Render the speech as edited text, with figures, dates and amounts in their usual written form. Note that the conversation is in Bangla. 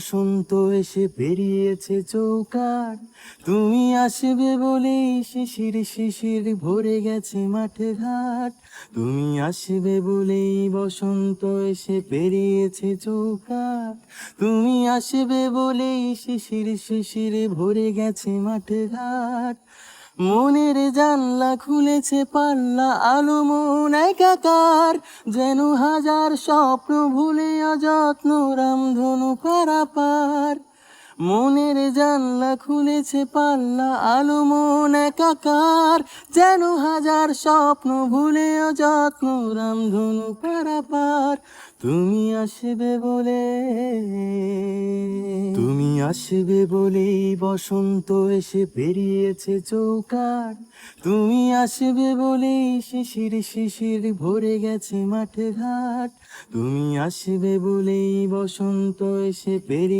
বসন্ত এসে পেরিয়েছে চৌকাঠ, তুমি আসবে বলেই শিশির শিশির ভরে গেছে মাঠে ঘাট। তুমি আসবে বলেই বসন্ত এসে পেরিয়েছে চৌকাঠ, তুমি আসবে বলেই শিশির শিশির ভরে গেছে মাঠে ঘাট। মনের জানলা খুলেছে পাল্লা, আলো মন একাকার, যেন হাজার স্বপ্ন ভুলে অযত্ন রামধনু পারাপার। মনের জানলা খুলেছে পাল্লা, আলো মন একাকার, যেন হাজার স্বপ্ন ভুলে অযত্ন রামধনু পারাপার। তুমি আসবে বলে, তুমি আসবে বলেই বসন্ত এসে পেরিয়েছে চৌকাঠ, তুমি আসবে বলেই শিশির শিশির ভরে গেছে মাঠে ঘাট। তুমি আসবে বলেই বসন্ত এসে পেরিয়ে